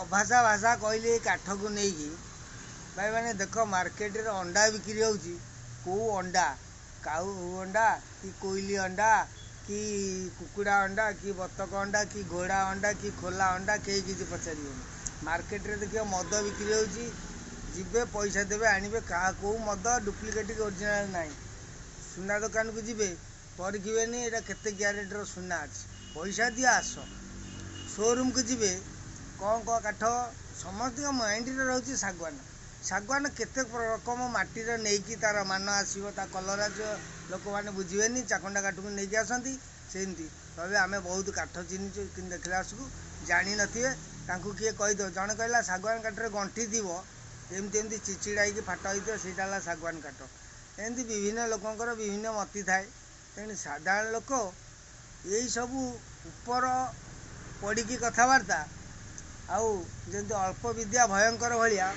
अभाषा भाषा कहले काठ को लेकिन भाई मैंने देख मार्केट रे अंडा बिक्री होउची को अंडा काऊ अंडा कि कोईली अंडा कि कुकुड़ा अंडा कि बतक अंडा कि घोड़ा अंडा कि खोला अंडा कई किसी पचार मार्केट रे देखिए मद बिक्री होउची जीवे पैसा देवे आनिबे का को मद डुप्लिकेट ओरिजिनल नाई सुना दुकान को जीवे परखिबेनी एटा केते ग्यारेंटी रो सुना अछि पैसा दिया आस शोरूम को जीवे कौन कौन काठ समस्त माइंड रे रहउची सागवान सागवान केते रकम माटी रे नेकी तार मान आसीबो ता कलर आसीबो लोक माने बुझिबेनी चाकंडा काठ को नेकी आसंती सेंती तबे आमे बहुत काठ चिन्हिचु किन देखला आसु जानि नथिबे तांकु किए कहि दो जण कहला सागवान काठ रे गंठी दिबो एमती एमती चिचिड़ाई की फाट होइतो सेटा सागवान काठ एमती विभिन्न लोकंकर विभिन्न मती थाए तेणु साधारण लोक यही सबू ऊपर पड़ी कथबार्ता आउ जमी अल्प विद्या भयंकर भाया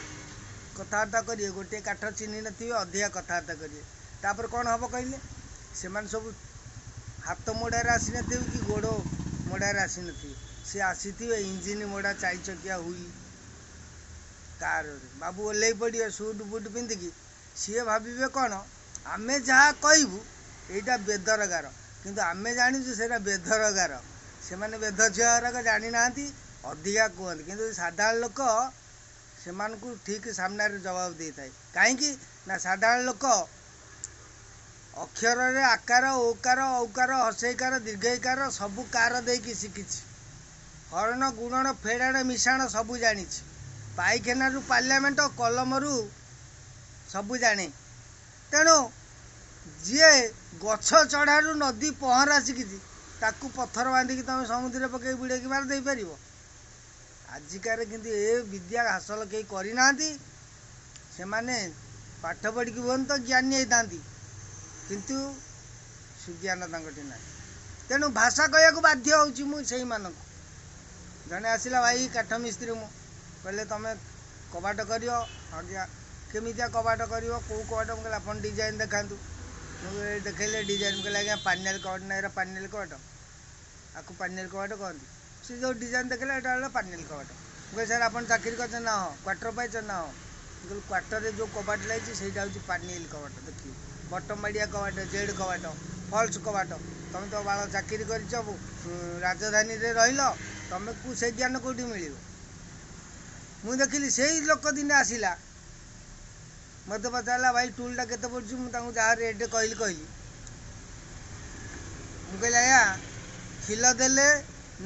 कथबार्ता करिए गोटे काठ चिन्ह नथिबे अधिका कथबार्ता करिए तापर कौन हम कहले से सब हाथ मोड़ार आसी नथिबे कि गोड़ मोड़ार आसी नथिबे से आसीथिबे इंजिन मोड़ा 4 चकिया हुई कार बाबू ओल्लै पड़े सुट बुट पिंधिकी सी भावे कौन आमे जहाँ कहबू यहाँ बेदरगार किंतु आमे जाचु से बेदरगार से मैंने बेद झील जानी ना अधिका कहते किंतु साधारण लोक से ठीक सामने जवाब दे थाए कहीं ना साधारण लोक अक्षर रे आकार ओकार औकार हसईकार दीर्घईकार सबू कार देकी शिखी हरण गुणन फेड़ाण मिशाण सबू जानी पाइखाना रु पार्लियामेंट कलम रु सबू जाने तेणु जी गछ चढ़ारू नदी पहरा शिखी ताकू पत्थर बांधिकी तुम समुद्र पकई बुड़े मार दे पार आजिकार किंतु ए विद्या हासिल कई करना से माने पाठ पढ़ी बोल तो ज्ञानी होता किंतु सुज्ञान तंगटी ना तेणु भाषा कहया बाध्य होई मानक जने आसिला भाई काठ मिस्त्री मु कहले तुम कबाट करियो आज्ञा केमितिया कबाट करियो को कबाट कहले अपन डिजाइन देखांतु देखले डिजाइन कहले आज्ञा पानियल कबाट ना पानियल कबाट आपको पानियल कबाट कहती से जो डिजाइन देखले एटा पानियल कबाट कहे सर अपन चाकरी कर ना हो क्वार्टर पाइछ ना हो क्वार्टर रे जो कबाट लाइछि सेटा होछि पानियल कबाट देखियो बटम बाड़िया कबाट जेड कबाट फल्स कबाट तुम तो बाल चाकरी कर राजधानी रे रहिल तुम को से ज्ञान कौटी मिल मु देखिली से लोक दिन आसला मत पचारा भाई टूलटा केते पड़ुछि मु तांको जहाँ रेट कहली मुझे आज्ञा खिल देले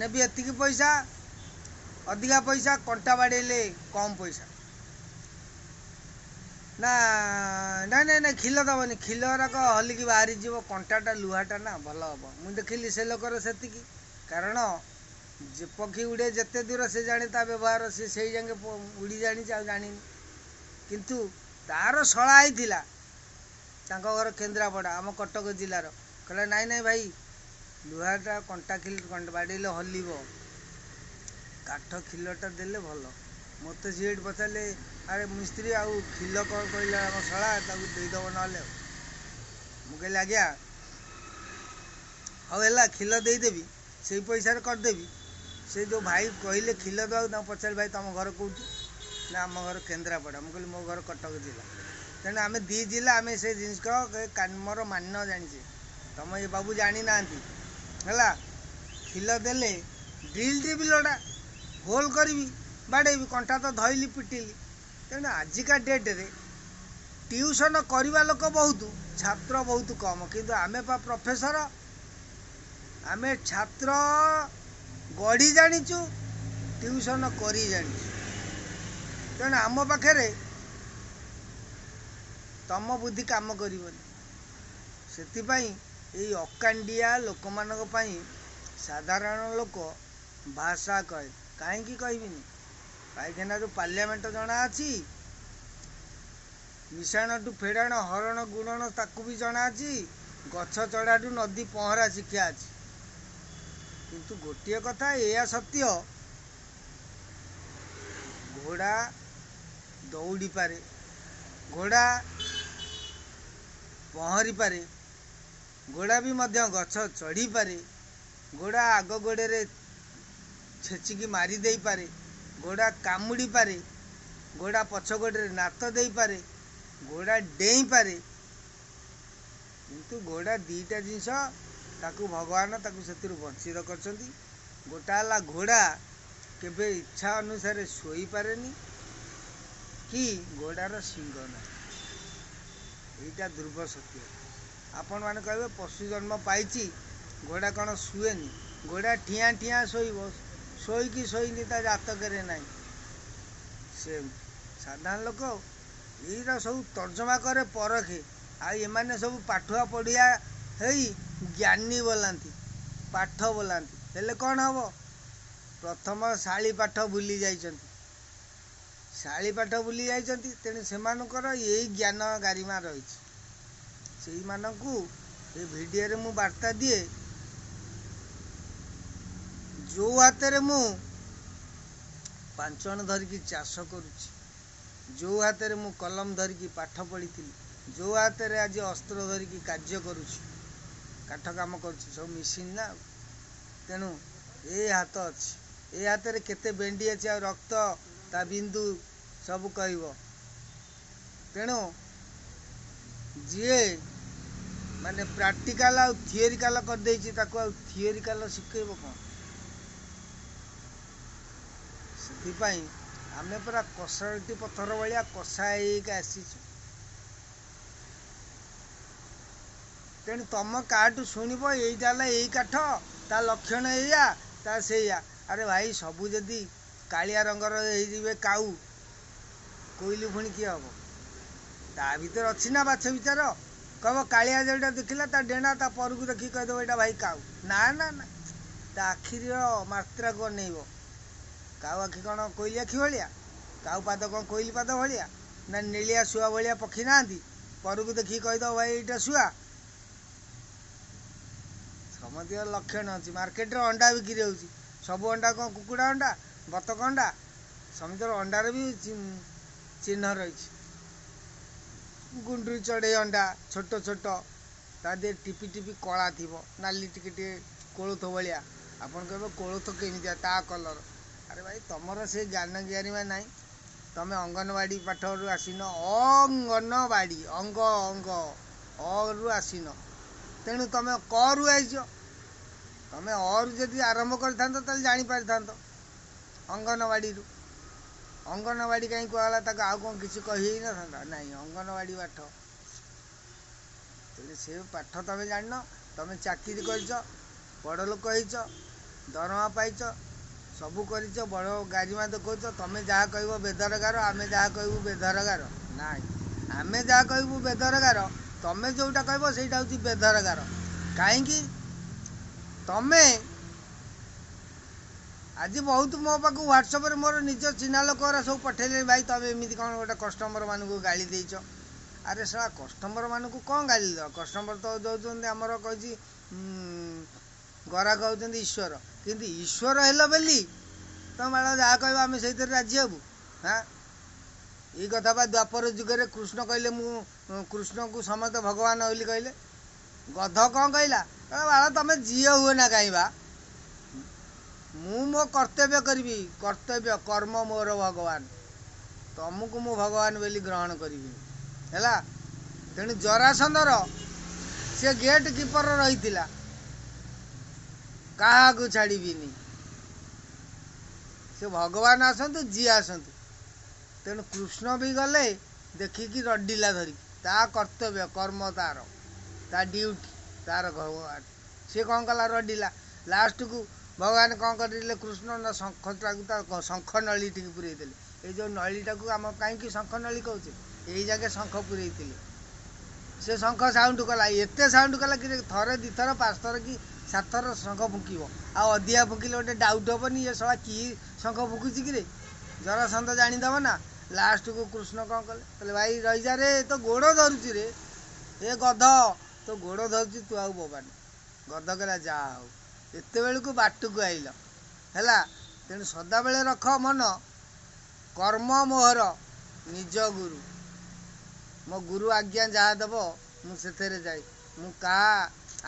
नेबी एतिकी पैसा अधिका पैसा कंटा बाड़ेले कम पैसा ना ना ना ना खिल दबनी खिल गुराक हलिकी बाहरी जीव कंटाटा लुहाटा ना भल हम मुझे देखिली से लोकर से कारण जे पक्षी उड़े जिते दूर से जाने ता व्यवहार से सही जंगे उड़ी जानी जानी किंतु तार शला होता घर केन्द्रापड़ा आम कटक जिलार कहला नाई नाई भाई लुहाटा कंटा खिल बाड़े हल काठ खिलटा देले भल मत सी पचारे अरे मिस्त्री आउ खिल कौन कहला आम शला देदब ना मुझे आज्ञा हाँ है खिल देदेवी से पैसा करदेवी से जो भाई कहले खिल देवा पचार भाई तुम घर कौटी ना आम घर केन्द्रापड़ा मुझे मो घर कटक जिला तेणु आम दी जिला आम से जिन मोर मान जानी तुम ये बाबू जानी ना है खिल देले ड्रिल टी बिलटा होल करी बाड़ेबी कंटा तो धइली पिटिली तेणु आजिका डेट रे ट्यूशन करवा लोक बहुत छात्र बहुत कम किंतु आमे पा प्रोफेसर आमे छात्र गढ़ी जानिचु ट्यूशन करी जानिचु तेणु आम पाखे तम बुद्धि काम करबनी से अकांडिया लोक मान साधारण लोक भाषा कहे कहीं कहबिनी पाइखाना पार्लियामेंट जना अच्छी मिशाण टू फेड़ाण हरण गुणन ताकू भी जना अच्छी गछ चढ़ाटू नदी पहरा शिक्षा अच्छी किंतु गोटे कथा यह सत्य घोड़ा दौड़ी पारे घोड़ा पहरी पारे घोड़ा भी मध्य गछ चढ़ी पारे घोड़ा आग गोड़े छेचिकी मारी दे पारे ଘୋଡ଼ା କାମୁଡ଼ି ପାରେ, ଘୋଡ଼ା ପଛଗୋଡ଼ରେ ନାତ ଦେଇପାରେ, ଘୋଡ଼ା ଡେଇଁପାରେ, କିନ୍ତୁ ଘୋଡ଼ା ଦୁଇଟା ଜିନିଷ ତାକୁ ଭଗବାନ ତାକୁ ସେଥିରୁ ବଞ୍ଚିତ କରିଛନ୍ତି। ଗୋଟା ହେଲା ଘୋଡ଼ା କେବେ ଇଚ୍ଛା ଅନୁସାରେ ଶୋଇପାରେନି କି ଘୋଡ଼ାର ଶିଙ୍ଗ ନାହିଁ, ଏଇଟା ଧ୍ରୁବ ସତ୍ୟ। ଆପଣମାନେ କହିବେ ପଶୁ ଜନ୍ମ ପାଇଛି ଘୋଡ଼ା କ'ଣ ଶୁଏନି? ଘୋଡ଼ା ଠିଆ ଠିଆ ଶୋଇବ, ଶୋଇକି ଶୋଇନି ତା ଜାତକରେ ନାହିଁ। ସେମିତି ସାଧାରଣ ଲୋକ ଏଇଟା ସବୁ ତର୍ଜମା କରେ ପରଖେ, ଆଉ ଏମାନେ ସବୁ ପାଠୁଆ ପଢ଼ିଆ ହେଇ ଜ୍ଞାନୀ ବୋଲାନ୍ତି, ପାଠ ବୋଲାନ୍ତି। ହେଲେ କ'ଣ ହେବ? ପ୍ରଥମ ଶାଳି ପାଠ ଭୁଲି ଯାଇଛନ୍ତି, ଶାଳି ପାଠ ଭୁଲି ଯାଇଛନ୍ତି, ତେଣୁ ସେମାନଙ୍କର ଏଇ ଜ୍ଞାନ ଗାରିମା ରହିଛି। ସେଇମାନଙ୍କୁ ଏ ଭିଡ଼ିଓରେ ମୁଁ ବାର୍ତ୍ତା ଦିଏ, ଯେଉଁ ହାତରେ ମୁଁ 5 ଜଣ ଧରିକି ଚାଷ କରୁଛି, ଯେଉଁ ହାତରେ ମୁଁ କଲମ ଧରିକି ପାଠ ପଢ଼ିଥିଲି, ଯେଉଁ ହାତରେ ଆଜି ଅସ୍ତ୍ର ଧରିକି କାର୍ଯ୍ୟ କରୁଛି, କାଠ କାମ କରୁଛି, ସବୁ ମେସିନ୍ ନା। ତେଣୁ ଏ ହାତ ଅଛି, ଏ ହାତରେ କେତେ ବେଣ୍ଡି ଅଛି ଆଉ ରକ୍ତ ତା ବିନ୍ଦୁ ସବୁ କହିବ। ତେଣୁ ଯିଏ ମାନେ ପ୍ରାକ୍ଟିକାଲ ଆଉ ଥିଓରିକାଲ କରିଦେଇଛି ତାକୁ ଆଉ ଥିଓରିକାଲ ଶିଖେଇବ କ'ଣ? ସେଥିପାଇଁ ଆମେ ପୁରା କଷାଟି ପଥର ଭଳିଆ କଷା ହେଇକି ଆସିଛୁ। ତେଣୁ ତମ କାହାଠୁ ଶୁଣିବ ଏଇଟା ହେଲା ଏଇ କାଠ, ତା ଲକ୍ଷଣ ଏଇଆ, ତା ସେଇଆ। ଆରେ ଭାଇ ସବୁ ଯଦି କାଳିଆ ରଙ୍ଗର ହେଇଯିବେ କାଉ, କୋଇଲି ପୁଣି କିଏ ହେବ? ତା ଭିତରେ ଅଛି ନା ବାଛ ବିଚାର। କହିବ କାଳିଆ ଯେଉଁଟା ଦେଖିଲା ତା ଡେଣା ତା ପରକୁ ଦେଖିକି କହିଦେବ ଏଇଟା ଭାଇ କାଉ। ନା ନା ନା, ତା ଆଖିର ମାତ୍ରାକୁ ଅନେଇବ। କାଉ ଆଖି କ'ଣ କୋଇଲି ଆଖି ଭଳିଆ? କାଉ ପାଦ କ'ଣ କୋଇଲି ପାଦ ଭଳିଆ? ନା ନେଳିଆ ଶୁଆ ଭଳିଆ ପକ୍ଷୀ ନାହାନ୍ତି? ପରକୁ ଦେଖିକି କହିଦେବ ଭାଇ ଏଇଟା ଶୁଆ। ସମସ୍ତଙ୍କର ଲକ୍ଷଣ ଅଛି। ମାର୍କେଟରେ ଅଣ୍ଡା ବିକ୍ରି ହେଉଛି, ସବୁ ଅଣ୍ଡା କ'ଣ କୁକୁଡ଼ା ଅଣ୍ଡା, ବତକ ଅଣ୍ଡା? ସମସ୍ତଙ୍କର ଅଣ୍ଡାରେ ବି ଚିହ୍ନ ରହିଛି। ଗୁଣ୍ଡୁରି ଚଢ଼େଇ ଅଣ୍ଡା ଛୋଟ ଛୋଟ, ତା ଦେହରେ ଟିପି ଟିପି କଳା ଥିବ, ନାଲି ଟିକେ ଟିକେ କୋଳଥ ଭଳିଆ। ଆପଣ କହିବେ କୋଳଥ କେମିତିଆ ତା କଲର? ଆରେ ଭାଇ ତମର ସେ ଜ୍ଞାନ ଜ୍ଞାନିମା ନାହିଁ। ତମେ ଅଙ୍ଗନବାଡ଼ି ପାଠରୁ ଆସିନ, ଅଙ୍ଗନବାଡ଼ି ଅଙ୍ଗ ଅଙ୍ଗ ଅରୁ ଆସିନ, ତେଣୁ ତମେ କରୁ ଆଇଛ। ତମେ ଅରୁ ଯଦି ଆରମ୍ଭ କରିଥାନ୍ତ ତାହେଲେ ଜାଣିପାରିଥାନ୍ତ ଅଙ୍ଗନବାଡ଼ିରୁ। ଅଙ୍ଗନବାଡ଼ି କାହିଁ କୁହାଗଲା? ତାକୁ ଆଉ କ'ଣ କିଛି କହି ହେଇନଥାନ୍ତା? ନାଇଁ, ଅଙ୍ଗନବାଡ଼ି ପାଠ। ତେଣୁ ସେ ପାଠ ତମେ ଜାଣିନ। ତମେ ଚାକିରି କରିଛ, ବଡ଼ ଲୋକ ହେଇଛ, ଦରମା ପାଇଛ, ସବୁ କରିଛ, ବଡ଼ ଗାରିମା ଦେଖାଉଛ। ତମେ ଯାହା କହିବ ବେଦରଗାର, ଆମେ ଯାହା କହିବୁ ବେଦରଗାର? ନାଇଁ, ଆମେ ଯାହା କହିବୁ ବେଦରଗାର, ତମେ ଯେଉଁଟା କହିବ ସେଇଟା ହେଉଛି ବେଦରଗାର। କାହିଁକି? ତମେ ଆଜି ବହୁତ ମୋ ପାଖକୁ ହ୍ୱାଟ୍ସଆପ୍ରେ ମୋର ନିଜ ଚିହ୍ନା ଲୋକରା ସବୁ ପଠେଇଲେଣି, ଭାଇ ତମେ ଏମିତି କ'ଣ ଗୋଟେ କଷ୍ଟମରମାନଙ୍କୁ ଗାଳି ଦେଇଛ। ଆରେ ଶଳା କଷ୍ଟମରମାନଙ୍କୁ କ'ଣ ଗାଳି ଦେବ? କଷ୍ଟମର ତ ଦେଉଛନ୍ତି ଆମର କହିଛି ଗରାଖ ହେଉଛନ୍ତି ଈଶ୍ୱର, କିନ୍ତୁ ଈଶ୍ୱର ହେଲ ବୋଲି ତମେ ବାଳ ଯାହା କହିବ ଆମେ ସେଇଥିରେ ରାଜି ହେବୁ? ହାଁ, ଏଇ କଥା ବା ଦ୍ୱାପର ଯୁଗରେ କୃଷ୍ଣ କହିଲେ, ମୁଁ କୃଷ୍ଣଙ୍କୁ ସମସ୍ତେ ଭଗବାନ ବୋଲି କହିଲେ। ଗଧ କ'ଣ କହିଲା? ବାଳ ତମେ ଝିଅ ହୁଏ ନା କାହିଁ ବା? ମୁଁ ମୋ କର୍ତ୍ତବ୍ୟ କରିବି, କର୍ତ୍ତବ୍ୟ କର୍ମ ମୋର ଭଗବାନ, ତମକୁ ମୁଁ ଭଗବାନ ବୋଲି ଗ୍ରହଣ କରିବିନି। ହେଲା? ତେଣୁ ଜରାସନ୍ଧର ସେ ଗେଟ୍ କିପର ରହିଥିଲା, କାହାକୁ ଛାଡ଼ିବିନି, ସେ ଭଗବାନ ଆସନ୍ତୁ ଯିଏ ଆସନ୍ତୁ। ତେଣୁ କୃଷ୍ଣ ବି ଗଲେ ଦେଖିକି ରଡ଼ିଲା ଧରିକି, ତା କର୍ତ୍ତବ୍ୟ କର୍ମ ତାର, ତା ଡ୍ୟୁଟି ତାର ଭଗବାନ। ସିଏ କ'ଣ କଲା? ରଡ଼ିଲା। ଲାଷ୍ଟକୁ ଭଗବାନ କ'ଣ କରିଥିଲେ? କୃଷ୍ଣ ନା ଶଙ୍ଖଟାକୁ ତା ଶଙ୍ଖ ନଳୀଟିକୁ ପୁରେଇ ଦେଲେ। ଏଇ ଯେଉଁ ନଳୀଟାକୁ ଆମ କାହିଁକି ଶଙ୍ଖ ନଳୀ କହୁଛେ, ଏଇ ଜାଗେ ଶଙ୍ଖ ପୁରେଇଥିଲେ। ସେ ଶଙ୍ଖ ସାଉଣ୍ଡ କଲା, ଏତେ ସାଉଣ୍ଡ କଲା କି ଥରେ 2 ଥର 5 ଥର କି 7 ଥର ଶଙ୍ଖ ଫୁଙ୍କିବ। ଆଉ ଅଧିକା ଫୁଙ୍କିଲେ ଗୋଟେ ଡାଉଟ୍ ହେବନି ଏ ଶଳା କି ଶଙ୍ଖ ଫୁଙ୍କୁଛି କିରେ? ଜରାସନ୍ଧ ଜାଣିଦେବ ନା। ଲାଷ୍ଟକୁ କୃଷ୍ଣ କ'ଣ କଲେ? କହିଲେ ଭାଇ ରହିଯା ରେ, ତୋ ଗୋଡ଼ ଧରୁଛି ରେ, ଏ ଗଧ ତୋ ଗୋଡ଼ ଧରୁଛି, ତୁ ଆଉ ବୋବାନି। ଗଧ କହିଲା ଯାହା ହଉ ଏତେବେଳକୁ ବାଟକୁ ଆଇଲ। ହେଲା? ତେଣୁ ସଦାବେଳେ ରଖ ମନ, କର୍ମ ମୋହର ନିଜ ଗୁରୁ। ମୋ ଗୁରୁ ଆଜ୍ଞା ଯାହା ଦେବ ମୁଁ ସେଥିରେ ଯାଇ, ମୁଁ କାହା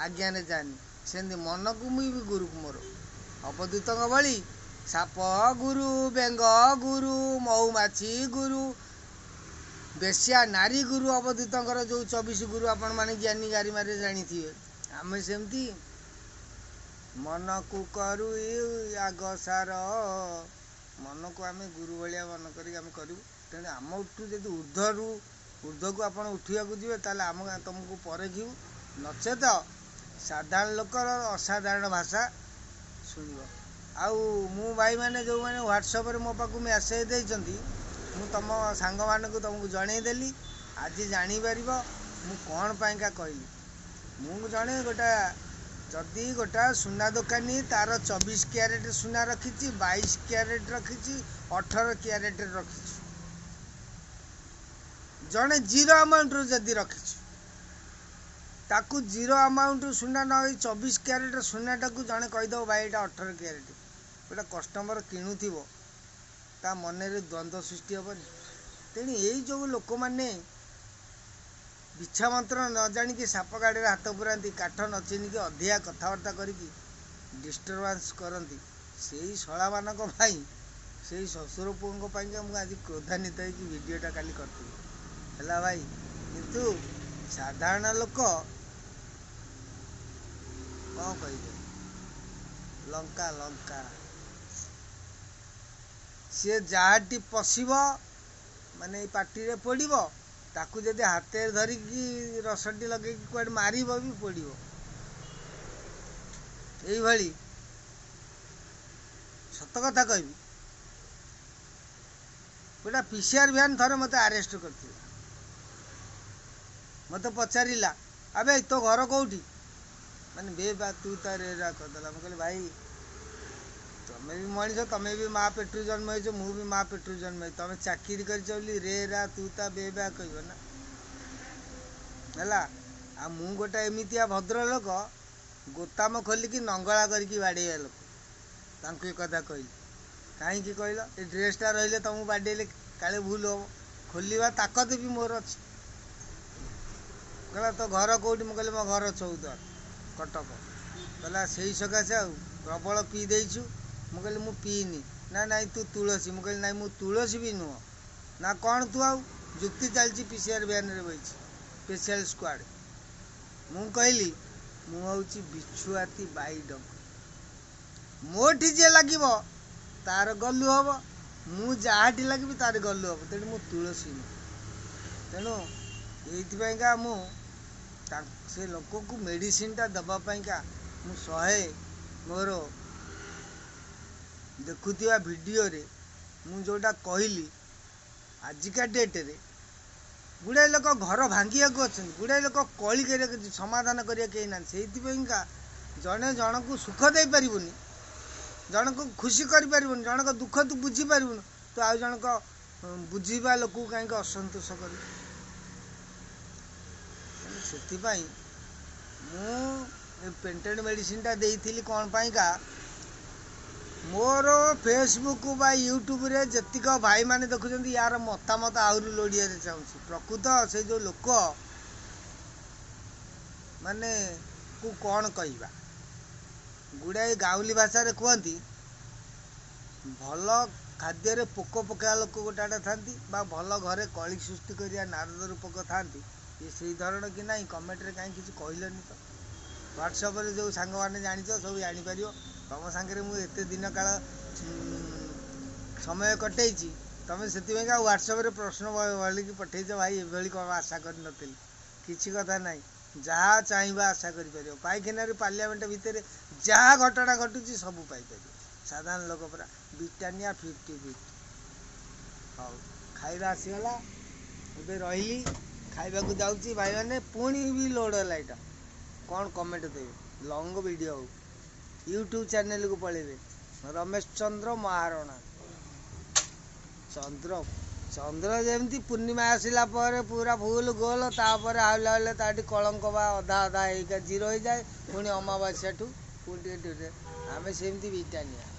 ଆଜ୍ଞାରେ ଯାଏନି। ସେମିତି ମନକୁ ମୁଁ ବି ଗୁରୁକୁ ମୋର। ଅବଧୂତଙ୍କ ଭଳି साप गुरु बेंग गुरु मऊमाछी गुरु बेश्या नारी गुरु अवधूत जो 24 गुरु आपण माने ज्ञानी गारी मारे जानी थी आमे सेमती मन को करू आगसार मन को आमे गुरु भलिया मन करी आमे करू तेने आम उठू जदि ऊर्ध्व को आपण उठिया को जीवे ताले आम तुमको परे जीव नचेत साधारण लोकर असाधारण भाषा सुनिबो आउ मु भाई माने जो माने व्हाट्सएप रे मो पाकु मेसेज देइचंती मु तम सांग मानक तुमको जणै देली आज जानी परिबो मु कोन पाई का कहली मु जणे गोटा जदि गोटा सुना दुकानी तार 24 क्यारेट सुना रखी 22 क्यारेट रखी 18 क्यारेट रखी जड़े जीरो अमाउंट जदि रखी ताकू जीरो अमाउंट सुना न 24 क्यारेट सुनाटा को जड़े कहीदेव भाई यहाँ 18 क्यारेट गोटे कस्टमर किणुव ता मन में द्वंद्व सृष्टि हेनी तेणु यही जो लोक मैंने बिछा मंत्र न जाणी साप गाड़ी हाथ पुराती काठ न चिनिकी अधिका कथबार्ता करके डिस्टर्बांस करती से शला मान से शशुर पुओं मुझे आज क्रोधान्वित होगी वीडियोटा काली करती है भाई किंतु साधारण लोक कौन कहे लंका लंका सी जहाटी पशब माने पार्टी रे पड़ो ताकू जदि हाथ धरिकी रसटी लगे कड़े मार भी पड़ो यही सत कथा कह गोटा पीसीआर भ्यान थरे मत आरेस्ट कर मत पचारा अबे तो घर कौटी माने बे बा तू तो रेरा करदेला मुझे भाई तुम्हें भी मनीष तुम्हें भी माँ पेटू जन्म हो मु भी माँ पेटू जन्म हो तुम चाकरी कर रे तू ता बे बा कह ना आ मु गोटा एमतिया भद्र लोक गोताम खोलिकी नंगला करके बाड़े लोक कथा कहली कहीं कहल ये ड्रेसटा रही तुमको बाड़े काले भूल हम खोलवा ताकत भी मोर अच्छी कहला तो घर कौटी मुझे मो घर 14 कटक कहला से सकाशे आ प्रबल पी देचु मुझे मु पीनी ना नाई तू तुलसी मुझे ना मु तुलसी भी नुह ना कौन तू आउ जुक्ति चलती पीसीआर भ्यान रे बही स्पेशल स्क्वाड मु कहली मुझे बिछुआती बाई डंक मोटी जे लगे तार गलु हम मु जहाटी लगे तार गलु हम तेणु मु तुलसी नुह तेणु ये मु से लोक को मेडिसिनटा दबापाइका मु 100 मोर देखुवा वीडियो रे मु जोटा कहली आजिका डेट रे गुड़ाए लोक घर भांगिया अच्छा गुड़ाए लोक कली कर समाधान करिया कहीं ना से जड़े जन को सुख दे पारिबुनी जन को खुशी कर पारिबुनी जन को दुख तू बुझी पारिबुनी तो आउ जन को बुझीबा लोक कहीं असंतोष कर से मु पेटेड मेडिसिनटा देइथिली कौन पाइका मोर फेसबुक बा यूट्यूब रे जतिक भाई माने देखुं यार मतामत आहरी लोड़िया चाहूँ प्रकृत से जो लोक माने को कौन कहवा गुड़ाए गाउली भाषा रे कहती भल खाद्य रे पोक पकाया लोक गोटाटा था भल घरे कली सृष्टि करिया नारद रूपक था ये से धरण कि ना कमेंट रे कहीं किसी कहलनि तो व्हाट्सएप रे जो सांग मैंने जानिच सब जापर तुम सागर मुझे दिन काल समय कटे तुम से व्हाट्सएप रे प्रश्न बोलिकी पठेच भाई ये कौन आशा कर नी किसी कथा ना जहाँ चाहवा आशा कर पाइखाना पार्लियामेंट भितर जहाँ घटना घटुची सब पाइपर साधारण लोक पूरा ब्रिटानिया 50-50 हाँ खाଇବା आसीगला ए रही खाइबा को जाऊँगी भाई मैंने पुणी भी लोड है यहाँ कौन कमेंट देवे लंग वीडियो हो यूट्यूब चैनल को पलैबे रमेश चंद्र महारणा चंद्र चंद्र जमी पूर्णिमा आसला पूरा फुल गोल तापर आउला आउला ताटी कलंक बा अधा अधा जीरो हो जाए पुणी अमावास्या ठू पुणी आम सेमती ब्रिटानिया